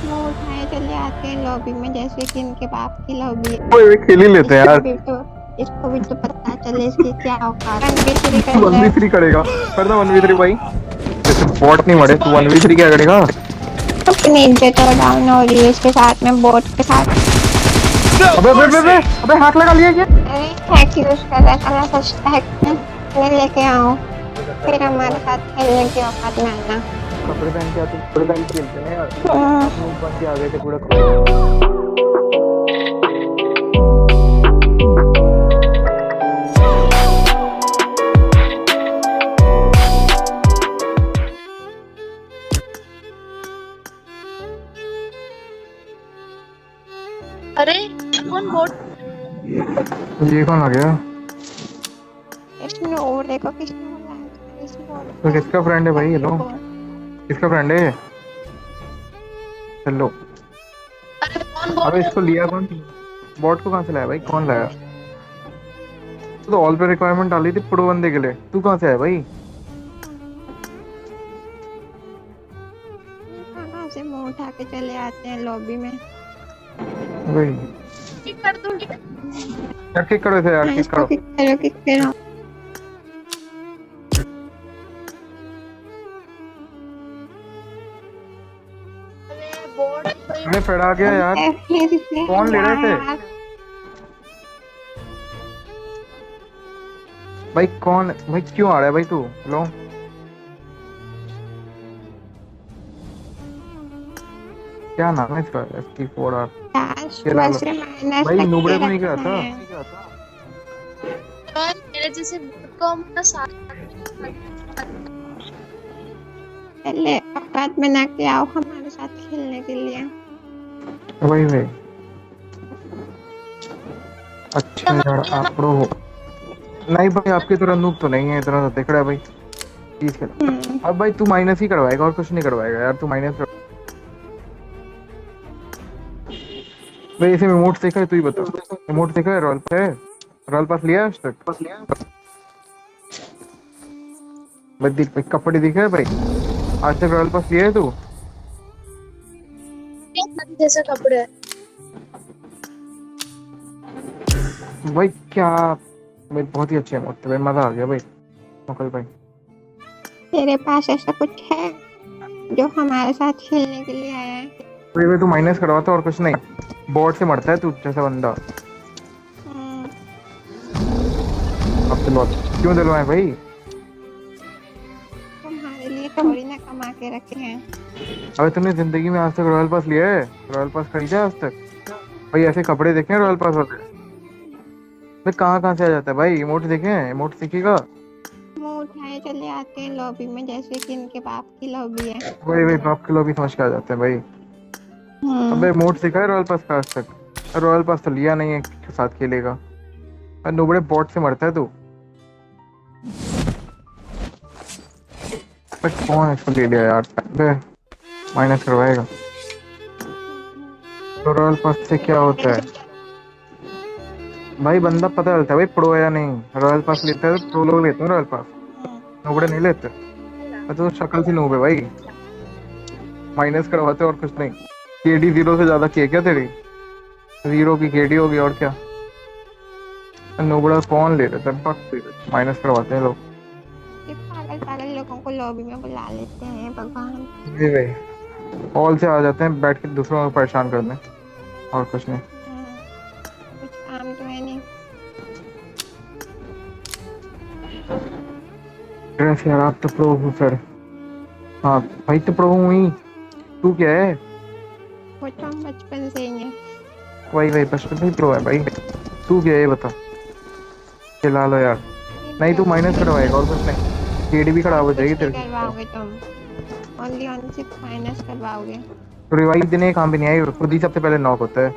वो उठाए चले आते हैं लॉबी में, जैसे कि इनके बाप की लॉबी है। ओए खेल ही लेते हैं यार। इसको भी तो पता चले इसकी क्या औकात। 1v3 कर तू वन ले। वी थ्री करेगा? कर दो 1v3 भाई। जैसे बॉट नहीं मरे, तू 1v3 क्या करेगा? अपनी इज्जत और डाउन हो रही है इसके साथ में, बोट के साथ। अबे अबे अबे अबे अबे हैक लगा लिया क्या? अरे हैक यूज कर रहा था, मैं सोचता है मैं लेके आऊं, फिर हमारे साथ खेलने की औकात में आना। कपड़े पहन के आते, कपड़े पहन के खेलते हैं यार। हम्म, आप लोग बन के आ गए थे पूरा। अरे कौन बोट? ये कौन आ गया? किसने और देखो किसने बुलाया, किसने तो किसका फ्रेंड है भाई? हेलो, किसका फ्रेंड है? हेलो। अरे कौन बोट अबे है? इसको लिया कौन? बॉट को कहाँ से लाया भाई? कौन लाया? तू तो ऑल पे रिक्वायरमेंट डाली थी प्रो बंदे के लिए, तू कहाँ से आया भाई? कहाँ से मुंह उठा के चले आते हैं लॉबी में। भाई किक कर दूं? यार किक करो इसे यार, हाँ, किक इसको करो। किक करो, किक करो। अरे बोट भाई। अरे फेड़ा गया यार। कौन ले रहा है इसे? भाई कौन भाई, क्यों आ रहा है भाई तू? हेलो, क्या नाम है इसका? ST4R। ये ला लो भाई। नुबड़े को नहीं कहा था? यार मेरे जैसे बोट को हम ना साथ पहले औकात में ना के आओ हमारे साथ खेलने के लिए। भाई भाई अच्छा यार, आप प्रो हो? नहीं भाई, आपकी तरह नूब तो नहीं है, इतना तो दिख रहा है भाई। चीज खेल। अब भाई तू माइनस ही करवाएगा और कुछ नहीं करवाएगा यार, तू माइनस कर। भाई इसे इमोट देखा है? तू ही बता, इमोट देखा है? रॉयल पे रॉयल पास लिया है आज तक? भाई देख भाई, कपड़े दिखे है भाई? आज तक रॉयल पास लिया है तू? जैसे कपड़े हैं। भाई क्या भाई, बहुत ही अच्छे इमोट थे भाई, मजा आ गया भाई। मुकल भाई तेरे पास ऐसा कुछ है जो हमारे साथ खेलने के लिए आया है? भाई तू माइनस करवाता और कुछ नहीं, बोर्ड से मरता है तू जैसा बंदा। अब दिलवा, क्यों दिलवाए भाई? तुम्हारे लिए थोड़ी ना कमा के रखे हैं। अबे तूने जिंदगी में आज तक रॉयल पास लिया है? रॉयल पास खरीदा है आज तक? भाई ऐसे कपड़े देखे हैं रॉयल पास वाले? भाई कहाँ कहाँ से आ जाता है भाई? इमोट देखे हैं? इमोट सीखेगा? मुंह उठाए चले आते हैं लॉबी में, जैसे कि इनके बाप की लॉबी है। भाई भाई बाप किलो भी समझ के आ जाते हैं भाई। अबे इमोट सीखा है रॉयल पास का आज तक? रॉयल पास तो लिया नहीं है, के साथ खेलेगा? नुबड़े बॉट से मरता है तू। बट कौन इसको ले लिया यार? अबे माइनस करवाएगा तो रॉयल पास से क्या होता है भाई? बंदा पता चलता है भाई प्रो है या नहीं। रॉयल पास लेता है तो प्रो लोग लेते हैं रॉयल पास, नुबड़े नहीं लेते। तो शक्ल से नूब है भाई, माइनस करवाते और कुछ नहीं। केडी 0 से ज्यादा की है क्या तेरी? 0 की केडी होगी और क्या। नुबड़ा कौन ले रहा था? माइनस करवाते हैं लोग। ये पागल पागल लोगों को लॉबी में बुला लेते हैं भगवान। जी भाई, हॉल से आ जाते हैं बैठ के दूसरों को परेशान करने और कुछ नहीं। कुछ काम तो है नहीं। वैसे यार आप तो प्रो हो सर। हाँ भाई तो प्रो हूँ ही, तू क्या है? वो तो हम बचपन से ही है। वही वही बचपन से ही प्रो है भाई। तू क्या है ये बता, खिला लो यार। नहीं तू माइनस करवाएगा और कुछ नहीं, केडी भी खराब हो जाएगी तेरे की। करवाओगे तुम, ओनली ऑन सिर्फ माइनस करवाओगे। तो रिवाइव देने का काम भी नहीं आई, खुद ही सबसे पहले नॉक होता है।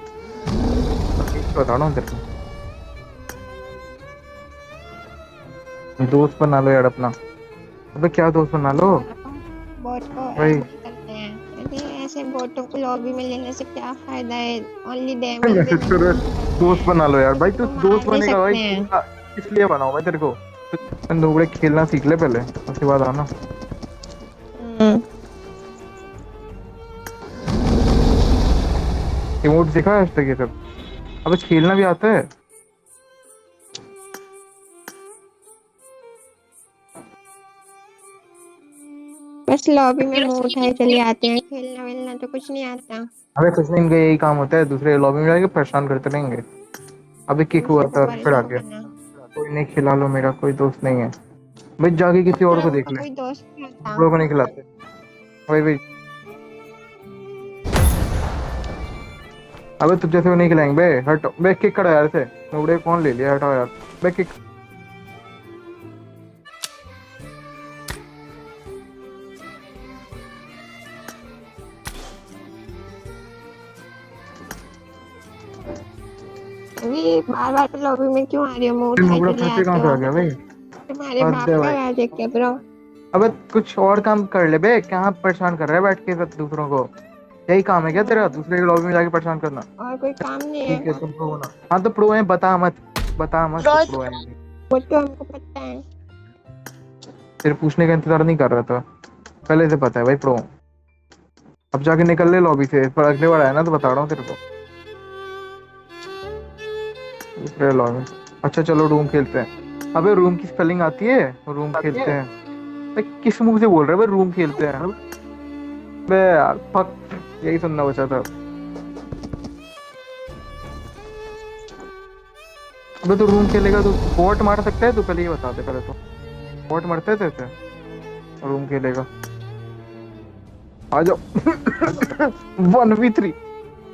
बता रहा हूँ तेरे को, दोस्त बना लो यार अपना। अबे क्या दोस्त बना लो बोट को भाई? करते हैं। अरे ऐसे बोटों को लॉबी में लेने से क्या फायदा है? ओनली मैसेज करो, दोस्त बना लो यार भाई। तू दोस्त बनेगा भाई? हैं। इसलिए बनाओ मैं तेरे को। नुबड़े खेलना सीख ले पहले, उसके बाद आना। इमोट देखा है आज तक ये सब? अबे खेलना भी आता है? बस लॉबी में मुंह उठाए चले आते हैं, खेलना वेलना तो कुछ नहीं आता। अबे कुछ नहीं, इनका यही काम होता है, दूसरे लॉबी में जाके परेशान करते रहेंगे। अबे किक हुआ दूसरे था को फिर आ परेशान गया। करना। कोई नहीं, खिला लो, मेरा कोई दोस्त नहीं है भाई, जाके किसी और को देख ले। कोई दोस्त नहीं होता। लोगों को नहीं खिलाते भाई भाई। अबे तुझ जैसे को नहीं खिलाएंगे बे, हटो बे, किक करो यार से। नूबड़े कौन ले लिया, हटाओ यार बे, किक। अभी बार बार लॉबी में क्यों आ रही हो? मुंह उठाए नूबड़ा चले फंसे कहाँ आते से आ हो। गया भाई? तुम्हारे हद बाप है का भाई। राज है क्या ब्रो? अबे कुछ और काम कर ले बे, कहाँ परेशान कर रहा है बैठ के सब दूसरों को? यही काम है क्या तेरा, दूसरे के लॉबी में जाके परेशान करना? और कोई काम नहीं है? ठीक है तुम प्रो हो ना? हाँ तो प्रो है, बता मत रोज प्रो है। वो तो हमको पता है। तेरे पूछने का इंतजार नहीं कर रहा था, पहले से पता है भाई प्रो। अब जाके निकल ले लॉबी से, पर अगले बार आया ना तो बता रहा हूँ तेरे को। दूसरे लॉबी। अच्छा चलो रूम खेलते हैं। अबे रूम की स्पेलिंग आती है? रूम खेलते हैं भाई, किस मुंह से बोल रहे हैं भाई, रूम खेलते हैं? बे यार फक, यही सुनना बचा था। अबे तो रूम खेलेगा तो बॉट मार सकता है? तू पहले ये बता दे, पहले तो बॉट मरते है तेरे से? रूम खेलेगा, आ जाओ। 1v3।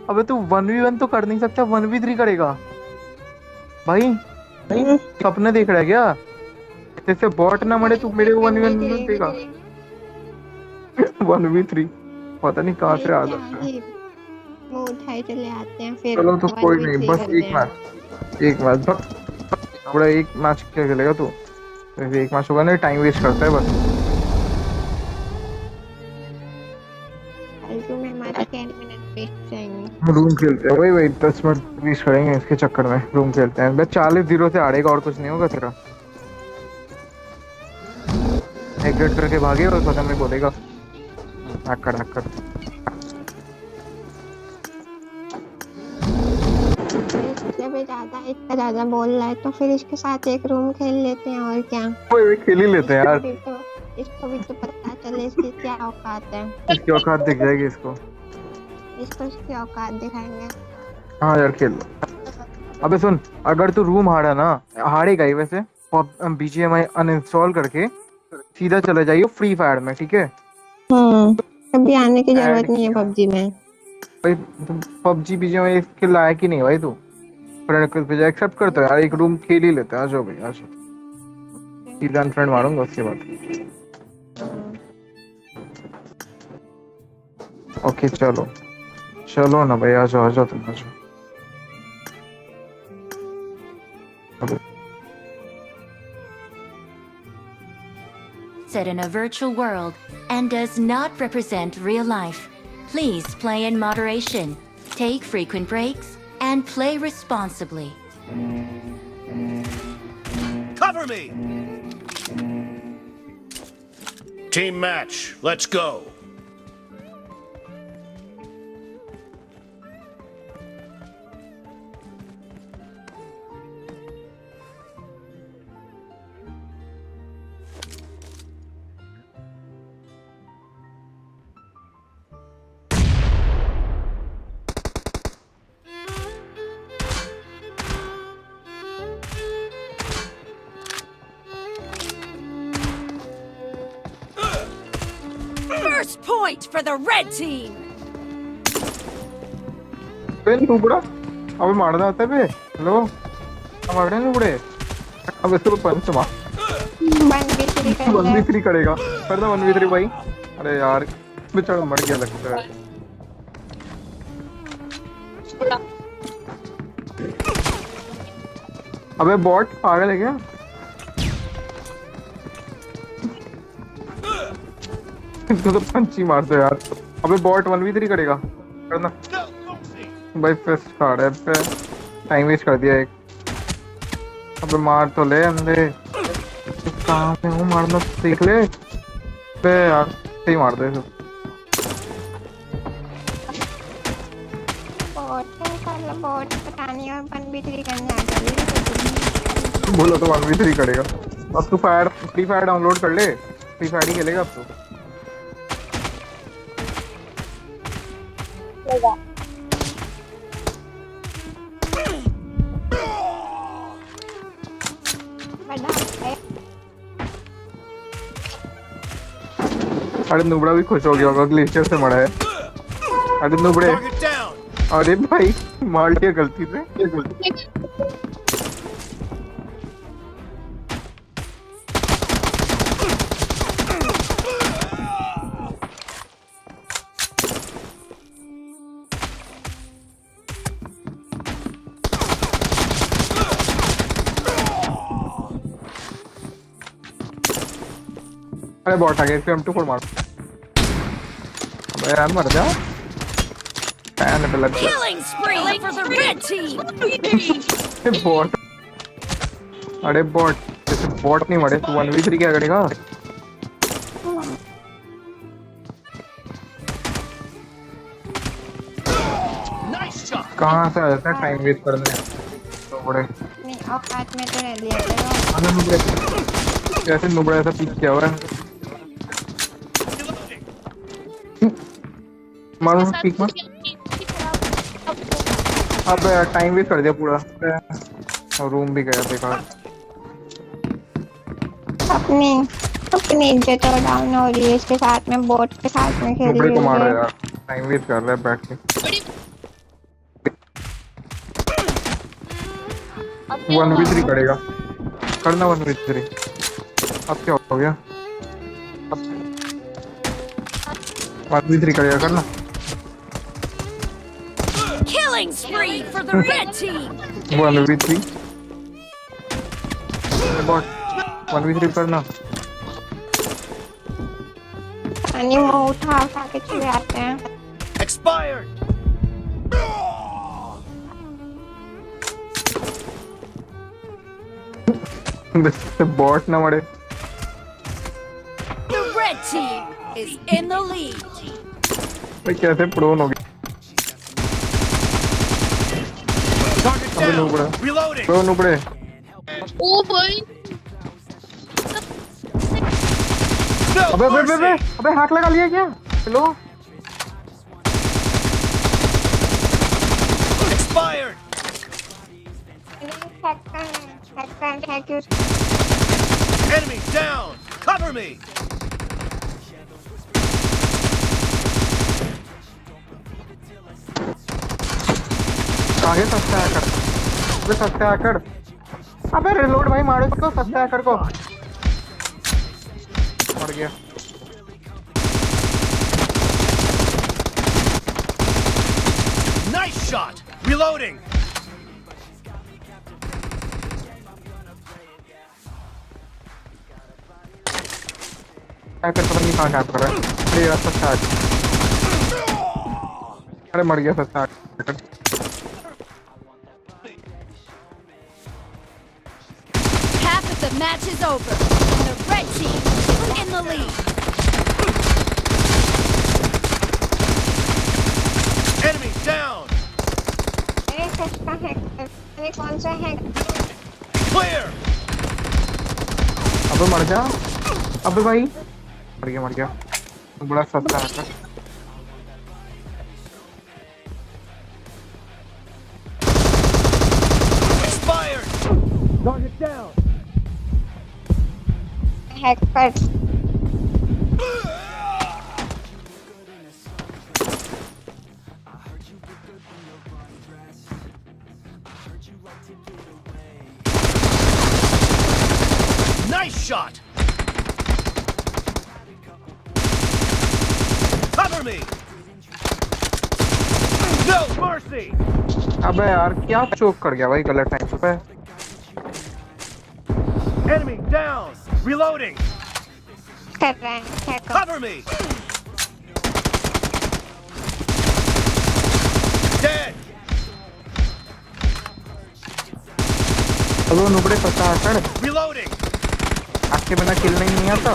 अबे तू 1v1 तो कर नहीं सकता, 1v3 करेगा भाई? सपने देख रहा है क्या? जैसे बॉट ना मरे तू मेरे को 1v1 देगा? 1v3 पता नहीं कहाँ से आ जाता है। मुंह उठाए चले आते हैं फिर। चलो तो कोई 1v3 नहीं, बस करते एक हैं। मैच, एक मैच बड़ा, एक मैच क्या खेलेगा तू? वैसे एक मैच होगा ना, टाइम वेस्ट करता है बस। फालतू में हमारे 10 मिनट वेस्ट जाएंगे। रूम खेलते हैं वही वही, 10 मिनट वेस्ट करेंगे इसके चक्कर में। रूम खेलते हैं बस, 40-0 से हारेगा और कुछ नहीं होगा तेरा। एग्जिट करके भागे और पता नहीं बोलेगा हैकर हैकर। जब ये इतना ज्यादा बोल रहा है तो फिर इसके साथ एक रूम खेल लेते हैं, और क्या। वही खेल ही लेते हैं यार। इसको भी तो पता चले इसकी क्या औकात है। इसकी औकात दिख जाएगी इसको। इसको इसकी औकात दिखाएंगे। हाँ यार खेल लो। अबे सुन, अगर तू रूम हारा ना, हारेगा ही वैसे, BGMI अनइंस्टॉल करके सीधा चले जाइए फ्री फायर में, ठीक है? अभी आने की जरूरत नहीं है पबजी में भाई। PUBG BGMI इसके लायक ही नहीं भाई तू। फ्रेंड रिक्वेस्ट भेजा, एक्सेप्ट करता है यार, एक रूम खेल ही लेते हैं। आ जाओ भाई, आ जाओ। सीधा अनफ्रेंड मारूंगा उसके बाद। ओके चलो चलो ना भाई, आ जाओ तुम, आ जाओ। Set in a virtual world and does not represent real life. Please play in moderation, take frequent breaks, and play responsibly. Cover me! Team match, let's go. First point for the red team. बे नुबड़ा, अबे मारना आता है बे। Hello, अब मार रहे हैं नुबड़े। अब इसको पंच मार। 1v3 करेगा, करना 1v3 भाई। अरे यार बेचारा मर गया लगता है। अबे बॉट पागल है क्या? इसको तो पंच ही मार दो यार। अबे बॉट 1v3 करेगा, करना भाई। फेस्ट कार्ड है पे, टाइम वेस्ट कर दिया एक। अबे मार तो ले अंधे, कहाँ पे हूँ, मारना सीख ले बे यार। सही मार दे सब। बोट है, कर बोट पता नहीं और 1v3 करने आ गई। बोलो तो 1v3 करेगा। अब तू फ्री फायर डाउनलोड कर ले, फ्री फायर ही खेलेगा अब तो। बड़ा है। अरे नुबड़ा भी खुश हो गया होगा, ग्लेशियर से मरा है। अरे नुबड़े, Target down. अरे भाई मार दिया गलती से, ये गलती। अरे बॉट आ गया, इसको M24 मार। अबे यार मर जा, पैन पे लग गया। Killing spree for the red team. Bot, अरे बॉट, जैसे बॉट नहीं मरे तू 1v3 क्या करेगा? Nice shot. कहाँ से आ जाता है टाइम वेस्ट करने? तो बड़े नहीं औकात में तो रह लिया करो। अरे नुबड़े, कैसे नुबड़ा ऐसा पीक किया हुआ है? मारो पीक मत। अब टाइम वेस्ट कर दिया पूरा, और रूम भी गया बेकार। अपनी अपनी इज्जत और डाउन हो रही है इसके साथ में, बोट के साथ में खेल नुबड़े रही को मार रहा है है। यार, टाइम वेस्ट कर रहा है बैठ के। 1v3 करेगा, करना 1v3। अब क्या हो गया? 1v3 करेगा, करना। Killing spree for the red team. 1v3 bot, 1v3 करना। पानी वो उठा उठा के चले आते हैं। Expired. बॉट ना मरे। The red team is in the lead. भाई कैसे प्रोन हो गया? Target अबे down. नुबड़ा, Reloading. प्रो नुबड़े। ओ भाई No अबे अबे अबे mercy. अबे हैक लगा लिया क्या? Hello Expired. Hack use Enemy down. Cover me. आगे सस्ता हैकर, अबे सस्ता हैकर, अबे रिलोड भाई मारो इसको, सस्ता हैकर को। मर गया। Nice shot. Reloading. हैकर पता नहीं कहाँ कैप कर रहा है। अरे यार सस्ता हैकर, अरे मर गया सस्ता hacker. Half of the match is over. And the red team is in the lead. Enemy down. अरे सस्ता हैक, अरे कौन सा हैक? Clear. अबे मर जा, अबे भाई मर गया। बड़ा सस्ता hacker. Expired. Target down. Hack कर। Nice shot. Cover me. No mercy. अबे यार क्या चोक कर गया भाई गलत टाइम पे। Enemy down. Reloading. कर रहे हैं हैक। Cover me. Dead. अबे नुबड़े सस्ता हैकर, Reloading. आपके बिना खेलना ही नहीं आता।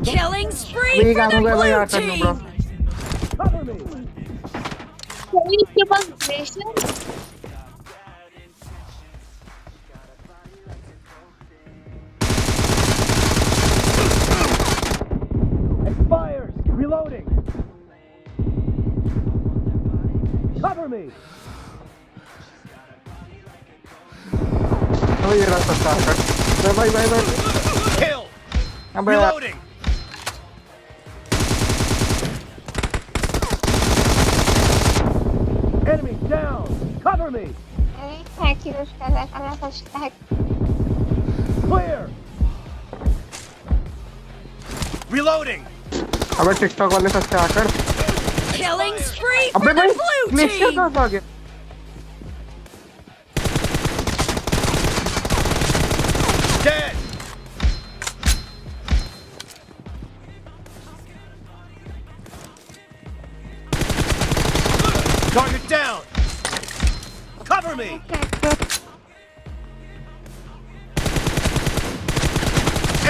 Killing spree वही for काम the हो गया भाई blue हैकर नुबड़ा। team. Cover me. कोई इसके पास ग्रेशन Expires. Reloading. Cover me. अबे ये रहा सस्ता हैकर। अबे भाई भाई भाई Kill. अबे यार, Reloading. Enemy down. Cover me. Hack use कर रहा था, मैं सोचता है Clear. Reloading. अबे टिकटॉक वाले सस्ते हैकर। Killing spree for अबे the भाई blue ग्लेशियर team! कहाँ से आ गया? Dead. Target down. Cover me.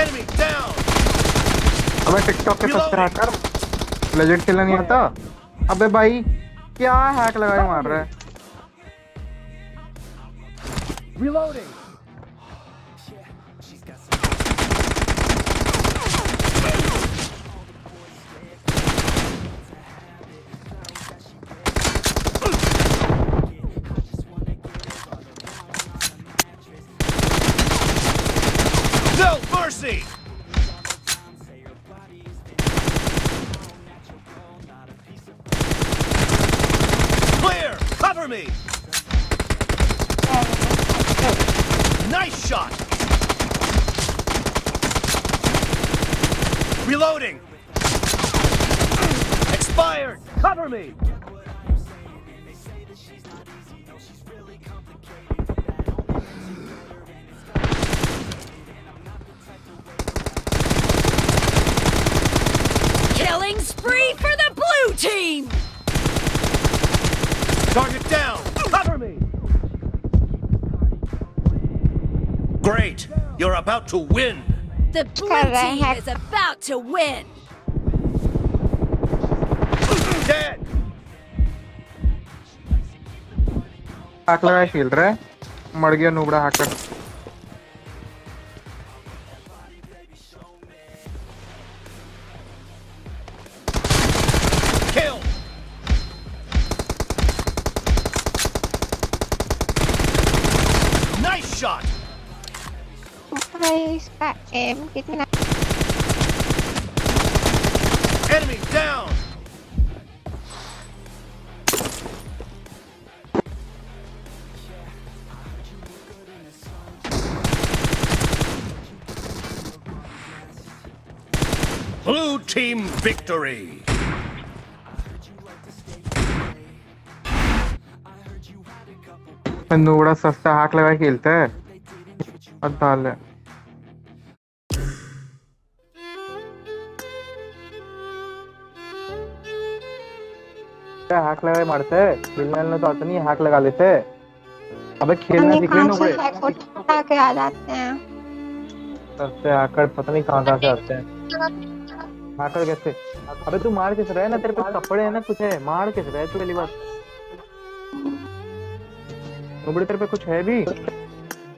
Enemy down. अबे टिकटॉक के सस्ते हैकर लेजेंड खेलना नहीं आता। अबे भाई क्या हैक लगा के मार रहा है? Reloading. No mercy. Clear. Cover me. Nice shot. Reloading. Expired. Cover me. Killing spree for the blue team! Target down. Cover me. Great. You're about to win. The blue Correct. team is about to win! Dead. Hack लगा के खेल रहा है, मर गया नूबड़ा hacker. Kill. Nice shot. भाई इसका M कितना Enemy down. Blue team victory. नूबड़ा सस्ता हैक लगा के खेलता है और डाल है। हैक लगा के मारते है, खेलने में तो आता नहीं, हैक लगा लेते है। अबे खेलना हमें सीख ले कहाँ से नूबड़े। हैक उठा के आ जाते हैं। सस्ते हैकर पता नहीं कहाँ से आते हैं। हैकर कैसे? अबे तू मार किस रहा है ना, तेरे पे कपड़े है ना, कुछ है, मार किस रहा है तू? पहली बात नूबड़े तेरे पे कुछ है भी?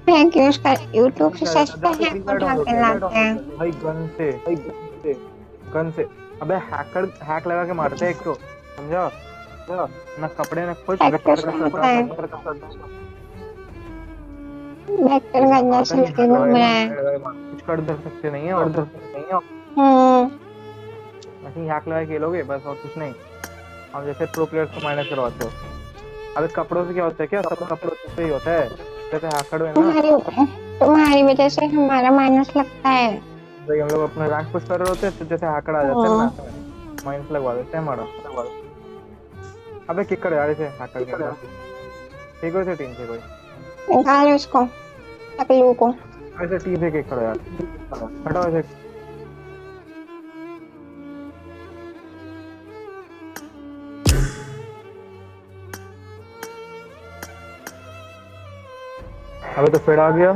हैक यूज कर यूट्यूब से सस्ता हैक उठा के लाते हैं। भाई गन से अबे हैकर हैक लगा के मारते हैं एक तो, समझा? ना कपड़े ना कुछ। वेक्टर गन्ना से लेके घूम रहा है। कुछ कर दर सकते नहीं है, और दर सकते नहीं है। ऐसे हैक लगा के खेलोगे बस, और कुछ नहीं। हम जैसे प्रो प्लेयर्स को माइनस करवाते हो। अबे कपड़ों से क्या होता है? क्या सब कपड़ों से ही होता है? जैसे हैकर है ना, तुम्हारी वजह से हमारा माइनस लगता है। भाई हम लोग अपना रैंक पुश कर रहे होते हैं तो जैसे हैकर आ जाते हैं ना, माइनस लगवा देते हैं हमारा। अबे किक कर यार इसे, हैकर के ठीक है, टीम से कोई निकालो उसको, टकलू को। ऐसे टीम से किक करो यार, हटाओ इसे। अबे तो फिर आ गया।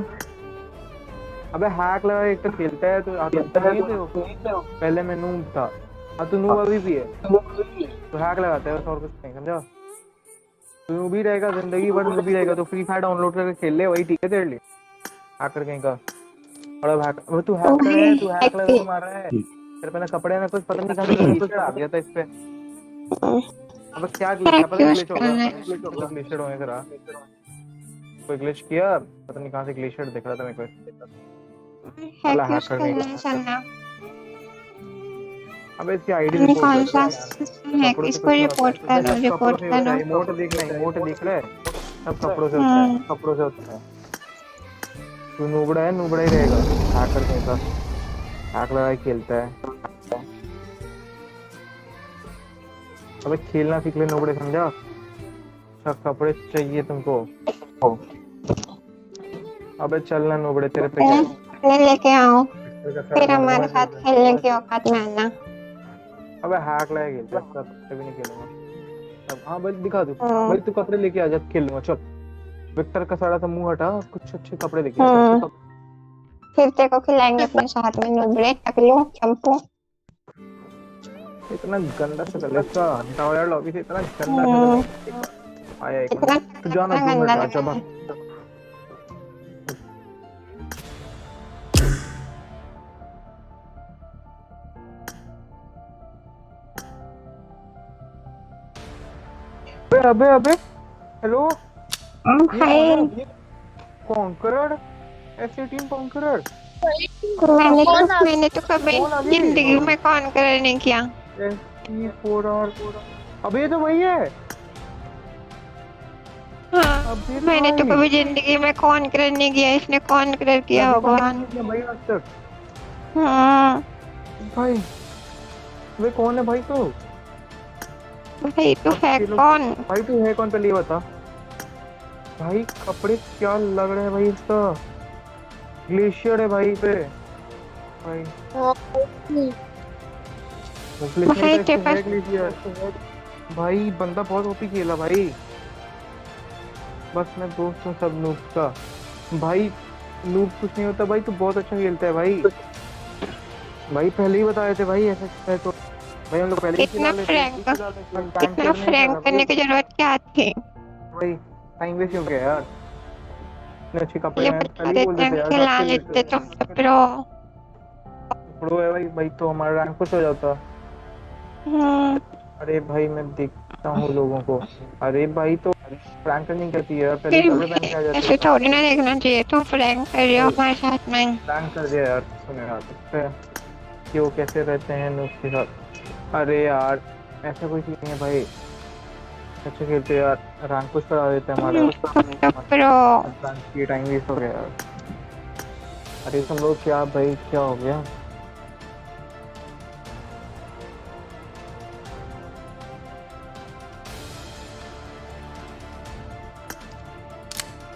अबे हैक लगा एक तो खेलता है तो आता नहीं थे वो, पहले मैं नूब था। हाँ तो नूब अभी भी है, तो हैक लगाता है बस, और कुछ नहीं, समझा? तू भी रहेगा, जिंदगी भर तू भी रहेगा, तो फ्री फायर डाउनलोड करके खेल ले, वही ठीक है तेरे लिए। हैकर कहीं का बड़ा हैक, वो तू हैकर है, तू हैक लगा के मार रहा है। तेरे पे ना कपड़े ना कुछ, पता नहीं कहाँ से ग्लिचर आ गया था इस पे। अब क्या ग्लिच है, पता ग्लिच होगा, ग्लिचर होने करा कोई ग्लिच किया, पता नहीं कहाँ से ग्लिचर दिख रहा था मेरे को। अल्लाह हैकर नहीं। अबे इसकी आईडी रिपोर्ट कर, इसको रिपोर्ट करो, रिपोर्ट करो। इमोट देखना, इमोट देख रहा है, सब कपड़ों से होता है, कपड़ों से होता है। तू नूबड़ा है, नूबड़ा ही रहेगा, हैकर कहीं का, हैक लगा के खेलता है। अबे खेलना सीख ले नूबड़े, समझा? सब कपड़े चाहिए तुमको। अबे चलना नूबड़े, तेरे पे क्या ले लेके आओ, फिर हमारे साथ खेलने की औकात में आना। अबे हैक लगा खेलता है, कभी नहीं खेलूंगा अब। हाँ भाई दिखा दो भाई, तू कपड़े लेके आ जा, खेलूंगा चल। विक्टर का सारा सा मुंह हटा, कुछ अच्छे कपड़े लेके आ। फिर तेरे को खिलाएंगे अपने साथ में नुबड़े, टकलू, चंपू। इतना गंदा सा कलर इसका, हटाओ यार लॉबी से, इतना गंदा सा आया एक मिनट, तू जाना 2 मिनट बाद चबा। अबे अबे हेलो भाई, कॉन्करर, ऐसी टीम कॉन्करर। मैंने तो कभी जिंदगी में कॉन्करर नहीं किया। SC4R, अबे ये तो वही है। हाँ, मैंने तो कभी जिंदगी में कॉन्करर नहीं किया, इसने कॉन्करर किया होगा भाई आज तक। हाँ भाई वे कौन है भाई? तो भाई तू है कौन? भाई तू है कौन पहले ये बता भाई। कपड़े क्या लग रहे हैं भाई, इसका ग्लेशियर है भाई पे भाई। भाई बंदा बहुत ओपी खेला भाई, बस मैं दोस्त हूँ सब नूब का भाई। नूब कुछ नहीं होता भाई, तू बहुत अच्छा खेलता है भाई। भाई पहले ही बताए थे भाई ऐसा है तो भाई, हम लोग पहले इतना फ्रैंक करने की जरूरत क्या थी भाई? टाइम वेस्ट क्यों किया यार? इतने अच्छे कपड़े ये हैं, बता पहले ही बोल देते देते यार। खिला लेते तुम प्रो प्रो है भाई, भाई तो हमारा रैंक कुछ हो जाता। अरे भाई मैं देखता हूँ लोगों को, अरे भाई तो फ्रैंक नहीं करती है पहले, कपड़े पहन के आ जाती है। ऐसे थोड़ी ना देखना चाहिए, तुम फ्रैंक कर रहे हो हमारे साथ में। फ्रैंक कर दिया यार, सुने यार कि वो कैसे रहते हैं नूब के साथ। अरे यार ऐसा कोई चीज नहीं है भाई, अच्छे खेलते यार, रैंक पुश करा देते हैं हमारा। प्रो ये टाइम वेस्ट हो गया यार। अरे तुम लोग क्या भाई, क्या हो गया?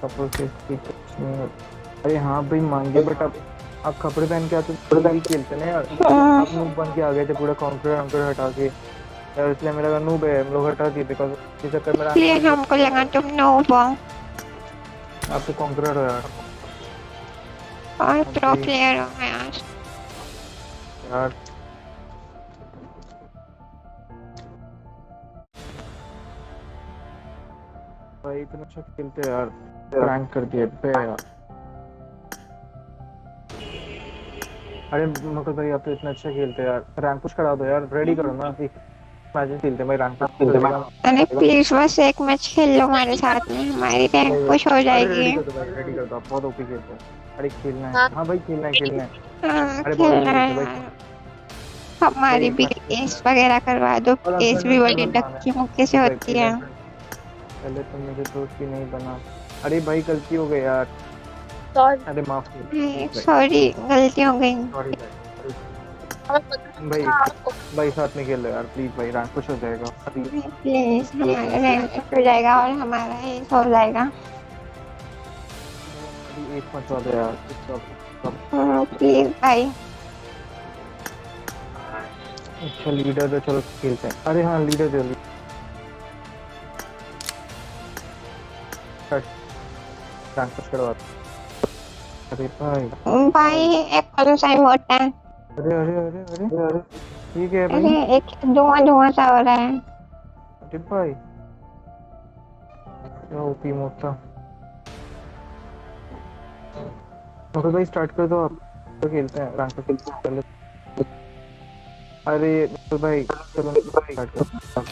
कपड़ों से अरे हाँ भाई मांगे, बट अब कपड़े पहन के आते थोड़ा ही खेलते ना यार। आप नूब बन के आ गए थे पूरा, काउंटर हटा के यार, इसलिए मेरा नूब है, हम लोग हटा दिए बिकॉज़ इस चक्कर में इसलिए हमको लगा तुम नूब हो। आप तो कॉन्करर हो यार, और प्रो प्लेयर हो यार। यार भाई इतना अच्छा खेलते यार, प्रैंक कर दिया पे यार। अरे मकर भाई आप तो इतना अच्छा खेलते यार, रैंक पुश करा दो यार, रेडी करो ना अभी मैच खेलते भाई, रैंक पुश खेलते हैं। अरे प्लीज बस एक मैच खेल लो हमारे साथ में, हमारी रैंक पुश हो जाएगी। रेडी कर दो, आप बहुत ओपी खेलते हैं। अरे खेलना है, हाँ भाई खेलना है, खेलना है। हाँ, अरे खेलना है। हमारी भी केस वगैरह करवा दो, केस भी बड़ी डक्की मुक्की से होती है। पहले तो मेरे दोस्त ही नहीं बना। अरे भाई गलती हो गई यार, अरे माफ कर, सॉरी गलती हो गई। सॉरी भाई, भाई साथ में खेल लो यार प्लीज भाई, रैंक पुश हो जाएगा प्लीज, हमारा रैंक पुश हो जाएगा और हमारा एस हो जाएगा। अभी एक मत दो यार प्लीज भाई। अच्छा लीडर तो चलो खेलते हैं। अरे हाँ लीडर दे, रैंक पुश करवा। अरे भाई एक कौन सा इमोट है? अरे अरे अरे अरे अरे ठीक है भाई। अरे एक धुआं धुआं सा हो रहा है। अरे भाई ओपी मोटा मुकुल भाई स्टार्ट कर दो आप तो खेलते हैं रैंक पे खेलते हैं पहले। अरे मुकुल भाई चलो स्टार्ट करो।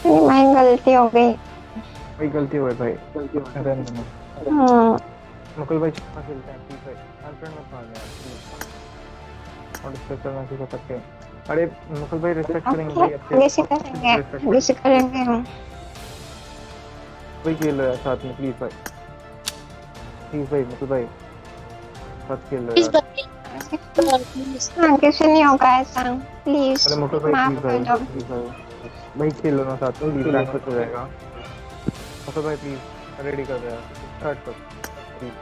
मेरी माइन गलती हो गई। भाई गलती हुई भाई गलती हो गई। मुकुल भाई चुपना खेलते हैं प्लीज भाई अनफ्रेंड मत मारना यार प्लीज और डिस्कस करना सीख सकते हैं। अरे मुकुल भाई रिस्पेक्ट करेंगे भाई आगे से करेंगे हम। भाई खेल रहे हैं साथ में प्लीज भाई मुकुल भाई साथ खेल रहे प्लीज हैं। आगे से नहीं होगा ऐसा प्लीज अरे मुकुल भाई माफ कर दो। प्लीज भाई खेल लो ना साथ में लीड रैंक हो जाएगा। मुकुल भाई प्लीज रेडी कर दो यार स्टार्ट करो प्लीज।